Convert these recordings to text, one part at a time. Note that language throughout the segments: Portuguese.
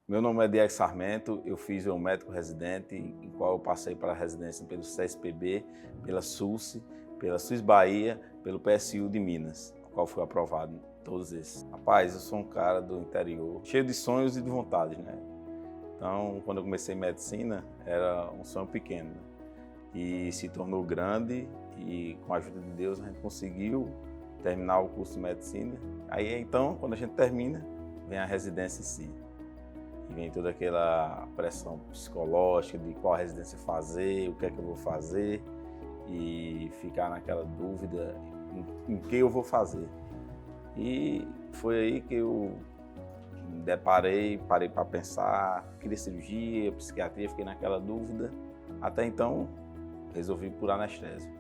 Meu nome é Diego Sarmento, eu fiz o médico residente, em qual eu passei para a residência pelo CSPB, pela SUSE, pela SUS Bahia, pelo PSU de Minas, o qual fui aprovado em todos esses. Rapaz, eu sou um cara do interior, cheio de sonhos e de vontades, né? Então, quando eu comecei medicina, era um sonho pequeno, né? E se tornou grande e com a ajuda de Deus a gente conseguiu terminar o curso de medicina. Aí então, quando a gente termina, vem a residência em si. E vem toda aquela pressão psicológica de qual residência fazer, o que é que eu vou fazer e ficar naquela dúvida em que eu vou fazer. E foi aí que eu me deparei, parei para pensar, queria cirurgia, psiquiatria, fiquei naquela dúvida. Até então, resolvi por anestésio,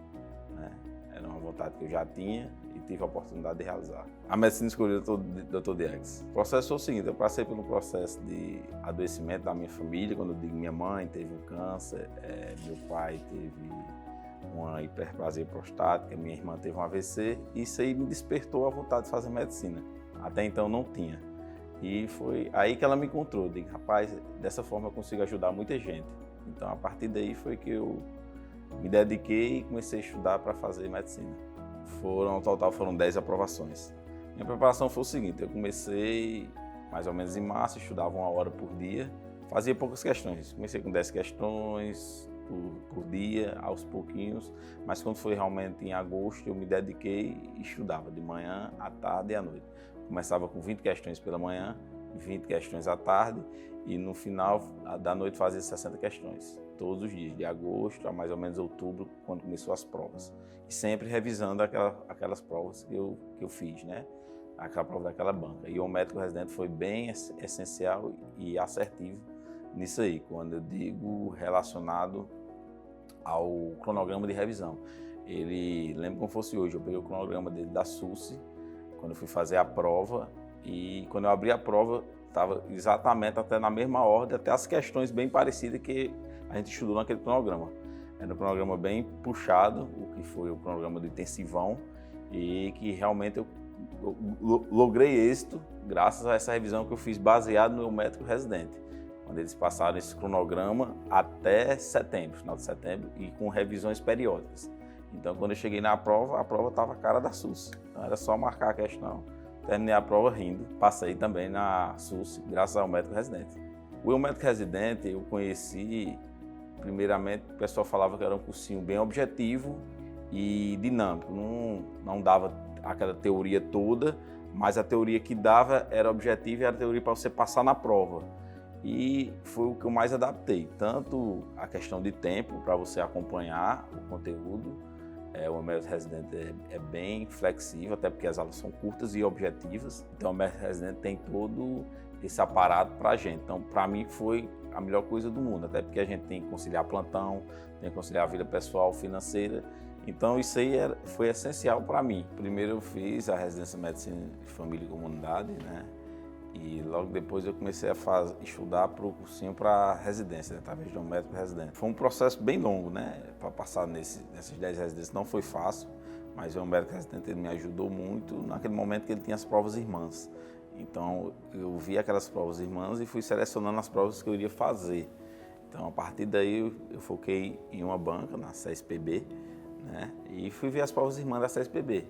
né? Era uma vontade que eu já tinha e tive a oportunidade de realizar. A medicina escolheu o Dr. Diego. O processo foi o seguinte, eu passei pelo processo de adoecimento da minha família, quando eu digo minha mãe teve um câncer, meu pai teve uma hiperplasia prostática, minha irmã teve um AVC, e isso aí me despertou a vontade de fazer medicina. Até então não tinha. E foi aí que ela me encontrou. Eu digo, rapaz, dessa forma eu consigo ajudar muita gente. Então a partir daí foi que eu me dediquei e comecei a estudar para fazer medicina. Ao total foram 10 aprovações. Minha preparação foi o seguinte, eu comecei mais ou menos em março, estudava 1 hora por dia, fazia poucas questões. Comecei com 10 questões por dia, aos pouquinhos, mas quando foi realmente em agosto, eu me dediquei e estudava de manhã, à tarde e à noite. Começava com 20 questões pela manhã, 20 questões à tarde e no final da noite fazia 60 questões. Todos os dias, de agosto a mais ou menos outubro, quando começou as provas. E sempre revisando aquelas provas que eu fiz, né? Aquela prova daquela banca. E o médico residente foi bem essencial e assertivo nisso aí, quando eu digo relacionado ao cronograma de revisão. Ele, lembro como fosse hoje, eu peguei o cronograma dele da SUSE, quando eu fui fazer a prova, e quando eu abri a prova, estava exatamente até na mesma ordem, até as questões bem parecidas que a gente estudou naquele cronograma. Era um cronograma bem puxado, o que foi o cronograma do intensivão, e que realmente eu logrei êxito graças a essa revisão que eu fiz baseado no meu médico residente, quando eles passaram esse cronograma até setembro, final de setembro, e com revisões periódicas. Então, quando eu cheguei na prova, a prova estava a cara da SUS. Então, era só marcar a questão. Terminei a prova rindo. Passei também na SUS, graças ao médico residente. O médico residente eu conheci, primeiramente, o pessoal falava que era um cursinho bem objetivo e dinâmico. Não dava aquela teoria toda, mas a teoria que dava era objetiva e era a teoria para você passar na prova. E foi o que eu mais adaptei, tanto a questão de tempo para você acompanhar o conteúdo. O médico residente é bem flexível, até porque as aulas são curtas e objetivas. Então o médico residente tem todo esse aparato para a gente. Então para mim foi a melhor coisa do mundo, até porque a gente tem que conciliar plantão, tem que conciliar a vida pessoal, financeira. Então isso aí foi essencial para mim. Primeiro eu fiz a residência de medicina de família e comunidade, né? E logo depois eu comecei a estudar para o cursinho para residência, né, através de um médico residente. Foi um processo bem longo, né? Para passar nessas 10 residências não foi fácil, mas o médico residente ele me ajudou muito naquele momento que ele tinha as provas irmãs. Então eu vi aquelas provas irmãs e fui selecionando as provas que eu iria fazer. Então a partir daí eu foquei em uma banca, na CSPB, né? E fui ver as provas irmãs da CSPB.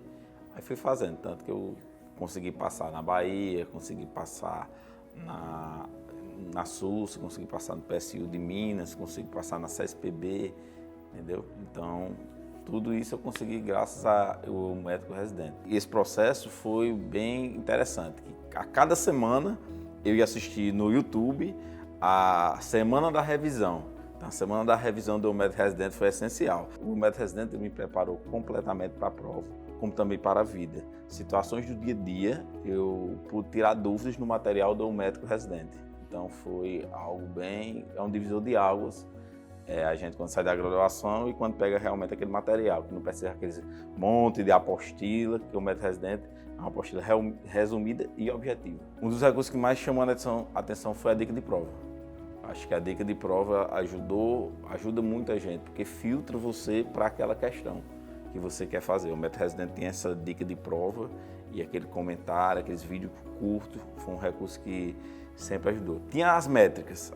Aí fui fazendo, tanto que eu consegui passar na Bahia, consegui passar na SUS, consegui passar no PSU de Minas, consegui passar na CSPB, entendeu? Então, tudo isso eu consegui graças ao médico residente. E esse processo foi bem interessante. A cada semana eu ia assistir no YouTube a semana da revisão. Então, a semana da revisão do médico residente foi essencial. O médico residente me preparou completamente para a prova, como também para a vida. Situações do dia a dia, eu pude tirar dúvidas no material do médico residente. Então foi algo é um divisor de águas. A gente quando sai da graduação e quando pega realmente aquele material, que não precisa aquele monte de apostila, que o médico residente é uma apostila resumida e objetiva. Um dos recursos que mais chamou a atenção foi a dica de prova. Acho que a dica de prova ajuda muita gente, porque filtra você para aquela questão que você quer fazer. O médico residente tem essa dica de prova e aquele comentário, aqueles vídeos curtos, foi um recurso que sempre ajudou. Tinha as métricas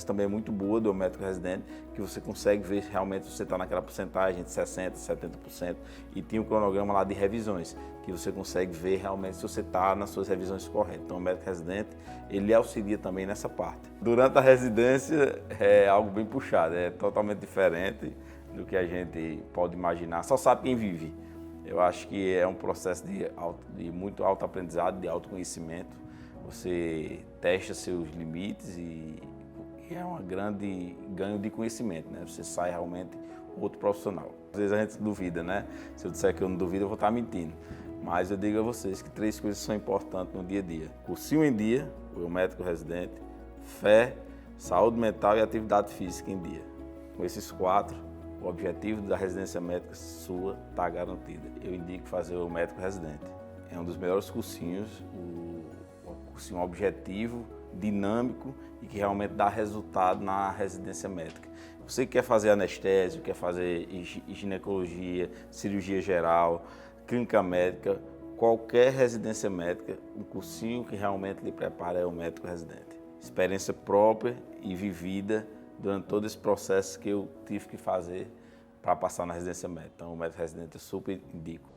também é muito boas do médico residente, que você consegue ver realmente se você está naquela porcentagem de 60%, 70%, e tinha o cronograma lá de revisões, que você consegue ver realmente se você está nas suas revisões corretas. Então o médico residente, ele auxilia também nessa parte. Durante a residência é algo bem puxado, é totalmente diferente do que a gente pode imaginar, só sabe quem vive. Eu acho que é um processo de muito autoaprendizado, de autoconhecimento. Você testa seus limites e é um grande ganho de conhecimento, né? Você sai realmente outro profissional. Às vezes a gente duvida, né? Se eu disser que eu não duvido, eu vou estar mentindo. Mas eu digo a vocês que 3 coisas são importantes no dia a dia. Cursinho em dia, o médico residente, fé, saúde mental e atividade física em dia. Com esses 4, o objetivo da residência médica sua está garantido. Eu indico fazer o médico residente. É um dos melhores cursinhos, cursinho objetivo, dinâmico e que realmente dá resultado na residência médica. Você que quer fazer anestésio, quer fazer ginecologia, cirurgia geral, clínica médica, qualquer residência médica, um cursinho que realmente lhe prepara é o médico residente. Experiência própria e vivida durante todo esse processo que eu tive que fazer para passar na residência médica. Então, o médico residente eu super indico.